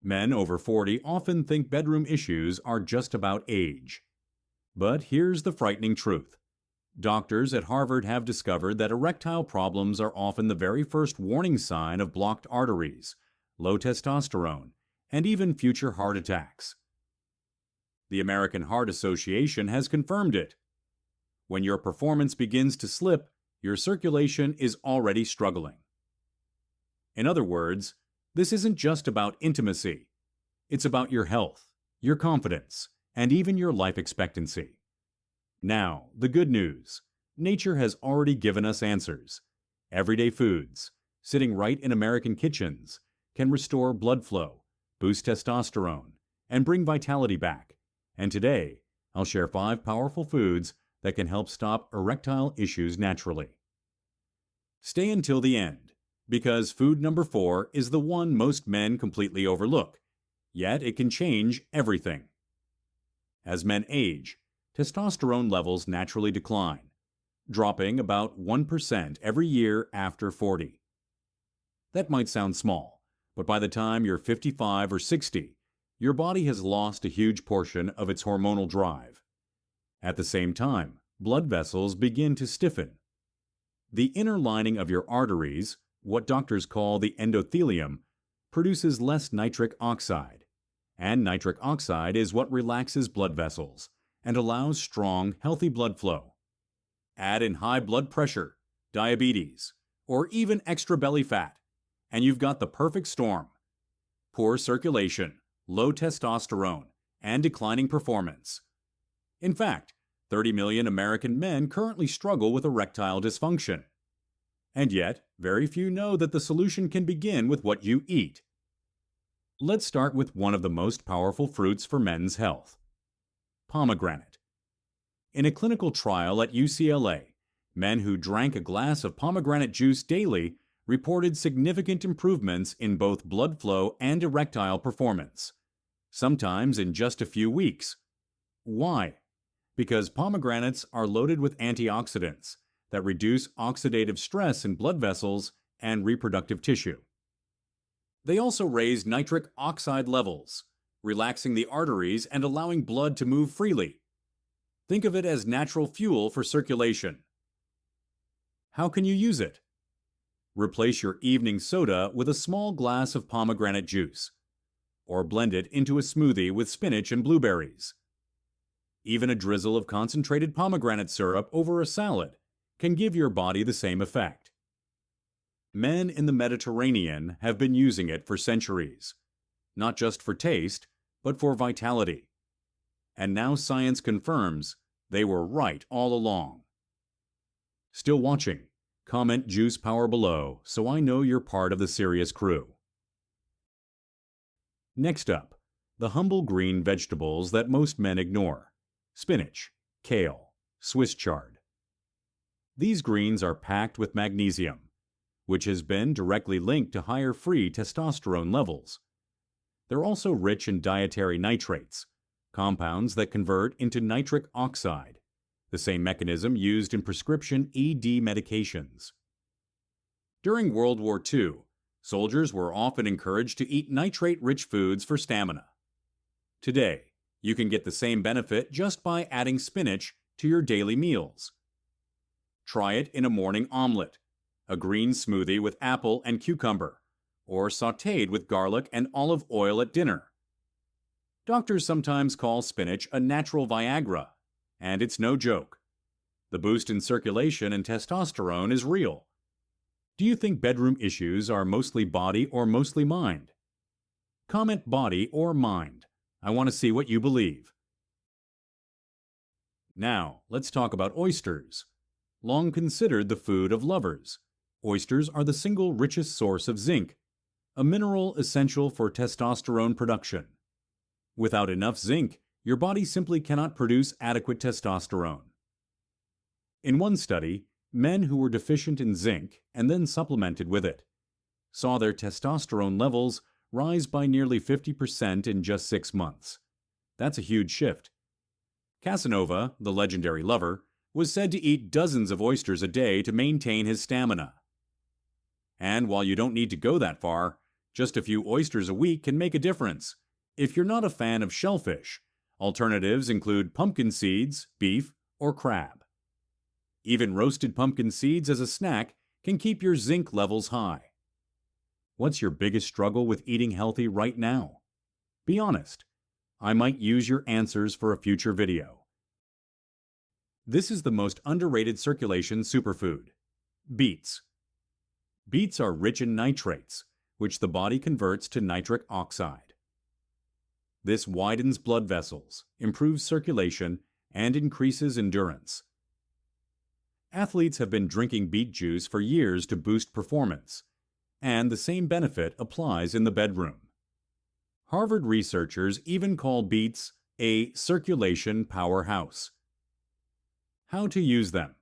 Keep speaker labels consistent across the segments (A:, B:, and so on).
A: Men over 40 often think bedroom issues are just about age. But here's the frightening truth. Doctors at Harvard have discovered that erectile problems are often the very first warning sign of blocked arteries, low testosterone, and even future heart attacks. The American Heart Association has confirmed it. When your performance begins to slip, your circulation is already struggling. In other words, this isn't just about intimacy. It's about your health, your confidence, and even your life expectancy. Now, the good news. Nature has already given us answers. Everyday foods, sitting right in American kitchens, can restore blood flow, boost testosterone, and bring vitality back. And today, I'll share 5 powerful foods that can help stop erectile issues naturally. Stay until the end, because food number 4 is the one most men completely overlook, yet it can change everything. As men age, testosterone levels naturally decline, dropping about 1% every year after 40. That might sound small, but by the time you're 55 or 60, your body has lost a huge portion of its hormonal drive. At the same time, blood vessels begin to stiffen. The inner lining of your arteries, what doctors call the endothelium, produces less nitric oxide. And nitric oxide is what relaxes blood vessels and allows strong, healthy blood flow. Add in high blood pressure, diabetes, or even extra belly fat, and you've got the perfect storm. Poor circulation, low testosterone, and declining performance. In fact, 30 million American men currently struggle with erectile dysfunction. And yet, very few know that the solution can begin with what you eat. Let's start with one of the most powerful fruits for men's health: pomegranate. In a clinical trial at UCLA, men who drank a glass of pomegranate juice daily reported significant improvements in both blood flow and erectile performance, sometimes in just a few weeks. Why? Because pomegranates are loaded with antioxidants that reduce oxidative stress in blood vessels and reproductive tissue. They also raise nitric oxide levels, relaxing the arteries and allowing blood to move freely. Think of it as natural fuel for circulation. How can you use it? Replace your evening soda with a small glass of pomegranate juice, or blend it into a smoothie with spinach and blueberries. Even a drizzle of concentrated pomegranate syrup over a salad can give your body the same effect. Men in the Mediterranean have been using it for centuries, not just for taste, but for vitality. And now science confirms they were right all along. Still watching? Comment Juice Power below so I know you're part of the serious crew. Next up, the humble green vegetables that most men ignore: spinach, kale, Swiss chard. These greens are packed with magnesium, which has been directly linked to higher free testosterone levels. They're also rich in dietary nitrates, compounds that convert into nitric oxide, the same mechanism used in prescription ED medications. During World War II, soldiers were often encouraged to eat nitrate-rich foods for stamina. Today, you can get the same benefit just by adding spinach to your daily meals. Try it in a morning omelet, a green smoothie with apple and cucumber, or sautéed with garlic and olive oil at dinner. Doctors sometimes call spinach a natural Viagra, and it's no joke. The boost in circulation and testosterone is real. Do you think bedroom issues are mostly body or mostly mind? Comment body or mind. I want to see what you believe. Now, let's talk about oysters. Long considered the food of lovers, oysters are the single richest source of zinc, a mineral essential for testosterone production. Without enough zinc, your body simply cannot produce adequate testosterone. In one study, men who were deficient in zinc and then supplemented with it saw their testosterone levels rise by nearly 50% in just 6 months. That's a huge shift. Casanova, the legendary lover, was said to eat dozens of oysters a day to maintain his stamina. And while you don't need to go that far, Just a few oysters a week can make a difference. If you're not a fan of shellfish, alternatives include pumpkin seeds, beef, or crab. Even roasted pumpkin seeds as a snack can keep your zinc levels high. What's your biggest struggle with eating healthy right now? Be honest. I might use your answers for a future video. This is the most underrated circulation superfood: beets. Beets are rich in nitrates, which the body converts to nitric oxide. This widens blood vessels, improves circulation, and increases endurance. Athletes have been drinking beet juice for years to boost performance, and the same benefit applies in the bedroom. Harvard researchers even call beets a circulation powerhouse. How to use them?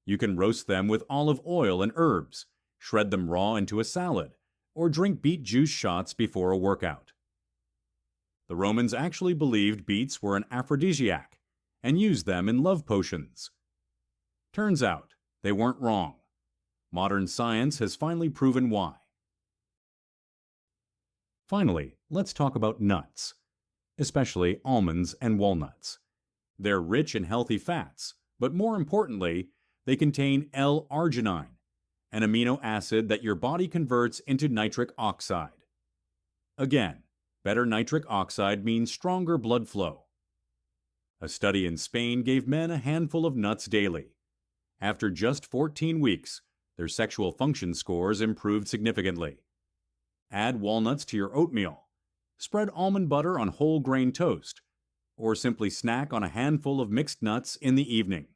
A: You can roast them with olive oil and herbs, shred them raw into a salad, or drink beet juice shots before a workout. The Romans actually believed beets were an aphrodisiac and used them in love potions. Turns out, they weren't wrong. Modern science has finally proven why. Finally, let's talk about nuts, especially almonds and walnuts. They're rich in healthy fats, but more importantly, they contain L-arginine, an amino acid that your body converts into nitric oxide. Again, better nitric oxide means stronger blood flow. A study in Spain gave men a handful of nuts daily. After just 14 weeks, their sexual function scores improved significantly. Add walnuts to your oatmeal, spread almond butter on whole grain toast, or simply snack on a handful of mixed nuts in the evening.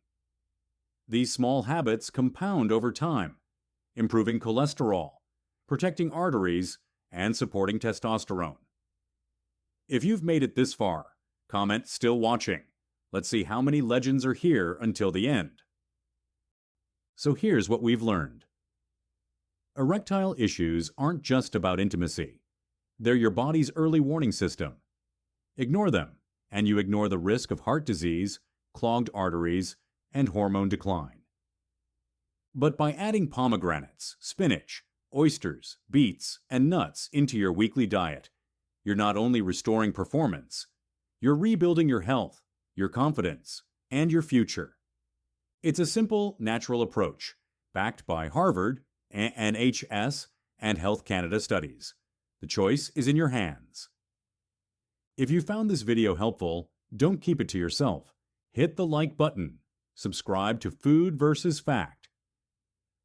A: These small habits compound over time, improving cholesterol, protecting arteries, and supporting testosterone. If you've made it this far, comment "Still watching." Let's see how many legends are here until the end. So here's what we've learned. Erectile issues aren't just about intimacy. They're your body's early warning system. Ignore them, and you ignore the risk of heart disease, clogged arteries, and hormone decline. But by adding pomegranates, spinach, oysters, beets, and nuts into your weekly diet, you're not only restoring performance, you're rebuilding your health, your confidence, and your future. It's a simple, natural approach, backed by Harvard, NHS, and Health Canada studies. The choice is in your hands. If you found this video helpful, don't keep it to yourself. Hit the like button. Subscribe to Food vs. Fact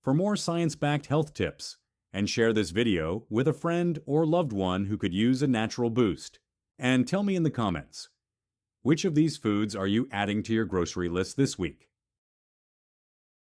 A: for more science-backed health tips, and share this video with a friend or loved one who could use a natural boost. And tell me in the comments, which of these foods are you adding to your grocery list this week?